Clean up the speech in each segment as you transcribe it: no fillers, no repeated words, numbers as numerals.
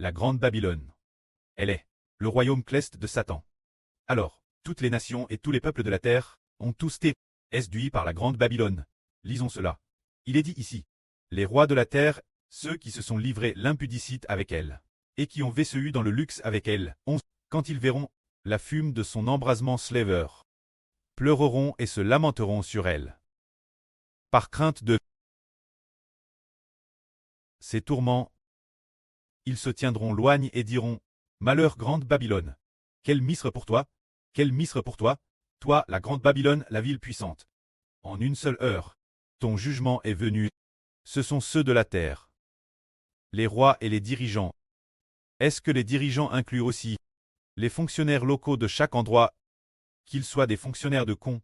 la grande Babylone. Elle est le royaume cleste de Satan. Alors, toutes les nations et tous les peuples de la terre ont tous été séduits par la grande Babylone. Lisons cela. Il est dit ici, les rois de la terre, ceux qui se sont livrés l'impudicite avec elle, et qui ont vécu dans le luxe avec elle, quand ils verront la fume de son embrasement slaveur, pleureront et se lamenteront sur elle. Par crainte de ces tourments, ils se tiendront loin et diront, malheur grande Babylone. Quel misre pour toi, quel misre pour toi, toi la grande Babylone, la ville puissante. En une seule heure, ton jugement est venu. Ce sont ceux de la terre, les rois et les dirigeants. Est-ce que les dirigeants incluent aussi les fonctionnaires locaux de chaque endroit, qu'ils soient des fonctionnaires de cons,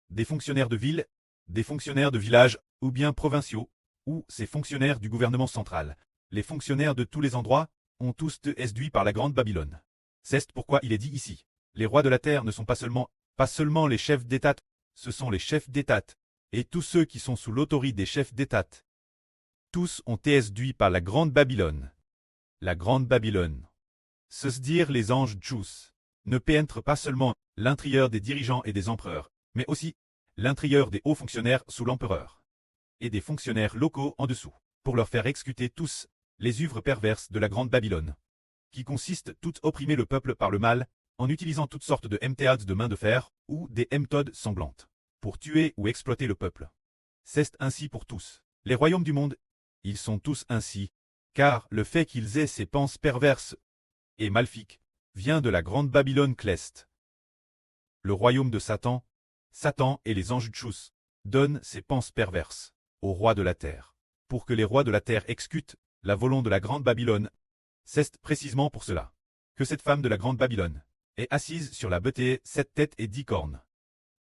des fonctionnaires de ville, des fonctionnaires de village, ou bien provinciaux, ou ces fonctionnaires du gouvernement central? Les fonctionnaires de tous les endroits ont tous été séduits par la grande Babylone. C'est pourquoi il est dit ici, les rois de la terre ne sont pas seulement les chefs d'État, ce sont les chefs d'État, et tous ceux qui sont sous l'autorité des chefs d'État. Tous ont été séduits par la grande Babylone. La grande Babylone. Se dire les anges Tchous ne pénètrent pas seulement l'intérieur des dirigeants et des empereurs, mais aussi l'intérieur des hauts fonctionnaires sous l'empereur, et des fonctionnaires locaux en dessous, pour leur faire exécuter tous les œuvres perverses de la grande Babylone, qui consistent toutes à opprimer le peuple par le mal, en utilisant toutes sortes de méthodes de main de fer, ou des méthodes sanglantes, pour tuer ou exploiter le peuple. C'est ainsi pour tous. Les royaumes du monde, ils sont tous ainsi, car le fait qu'ils aient ces pensées perverses et maléfiques vient de la grande Babylone cleste. Le royaume de Satan, Satan et les anges Tchous, donnent ces pensées perverses aux rois de la terre, pour que les rois de la terre exécutent la volonté de la grande Babylone. C'est précisément pour cela que cette femme de la grande Babylone est assise sur la beauté, 7 têtes et 10 cornes.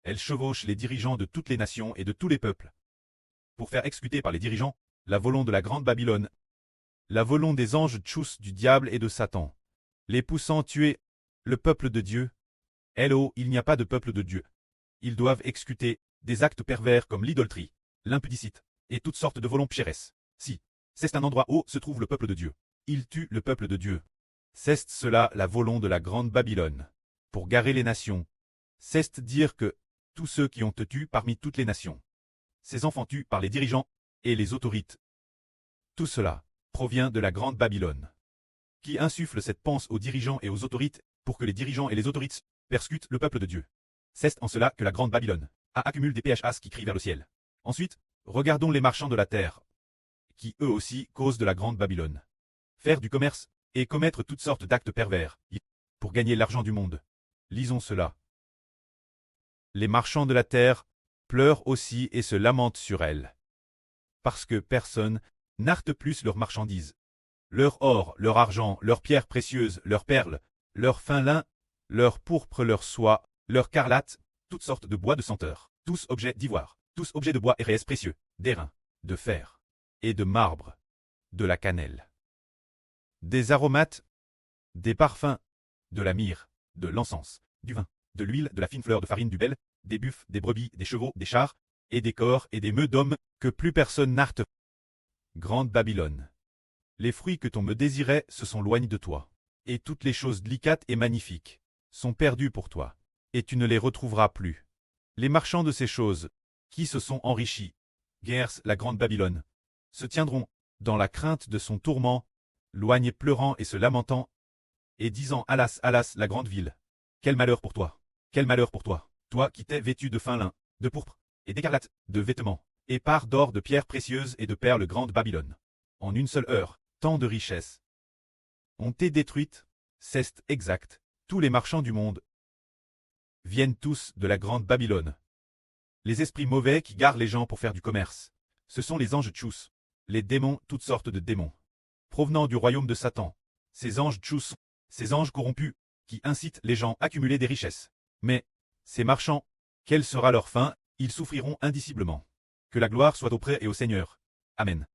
Elle chevauche les dirigeants de toutes les nations et de tous les peuples, pour faire exécuter par les dirigeants la volonté de la grande Babylone, la volonté des anges Tchous du diable et de Satan, les poussant tuer le peuple de Dieu. Hello, il n'y a pas de peuple de Dieu. Ils doivent exécuter des actes pervers comme l'idolâtrie, l'impudicité, et toutes sortes de volontés pécheresses. Si, c'est un endroit où se trouve le peuple de Dieu. Ils tuent le peuple de Dieu. C'est cela la volonté de la grande Babylone, pour garer les nations. C'est dire que tous ceux qui ont tué parmi toutes les nations, ces enfants tués par les dirigeants et les autorités, tout cela provient de la grande Babylone, qui insuffle cette pensée aux dirigeants et aux autorités, pour que les dirigeants et les autorités persécutent le peuple de Dieu. C'est en cela que la grande Babylone a accumulé des PHAs qui crient vers le ciel. Ensuite, regardons les marchands de la terre, qui eux aussi causent de la grande Babylone. Faire du commerce et commettre toutes sortes d'actes pervers pour gagner l'argent du monde. Lisons cela. Les marchands de la terre pleurent aussi et se lamentent sur elle, parce que personne n'achète plus leurs marchandises. Leur or, leur argent, leurs pierres précieuses, leurs perles, leur fin lin, leur pourpre, leur soie, leur carlate, toutes sortes de bois de senteur, tous objets d'ivoire, tous objets de bois et réels précieux, d'airain, de fer et de marbre, de la cannelle, des aromates, des parfums, de la myrrhe, de l'encens, du vin, de l'huile, de la fine fleur de farine du bel, des buffles, des brebis, des chevaux, des chars, et des corps et des meux d'hommes, que plus personne n'achète. Grande Babylone. Les fruits que ton me désirait se sont loin de toi, et toutes les choses délicates et magnifiques sont perdues pour toi, et tu ne les retrouveras plus. Les marchands de ces choses, qui se sont enrichis, guerres la grande Babylone, se tiendront dans la crainte de son tourment, loin pleurant et se lamentant, et disant Alas, alas, la grande ville. Quel malheur pour toi, quel malheur pour toi, toi qui t'es vêtu de fin lin, de pourpre, et d'écarlate, de vêtements, et parts d'or, de pierres précieuses et de perles grande Babylone. En une seule heure, tant de richesses ont été détruites, c'est exact, tous les marchands du monde viennent tous de la grande Babylone. Les esprits mauvais qui garent les gens pour faire du commerce, ce sont les anges Tchous, les démons, toutes sortes de démons, provenant du royaume de Satan. Ces anges Tchous, ces anges corrompus, qui incitent les gens à accumuler des richesses. Mais, ces marchands, quelle sera leur fin? Ils souffriront indiciblement. Que la gloire soit auprès et au Seigneur. Amen.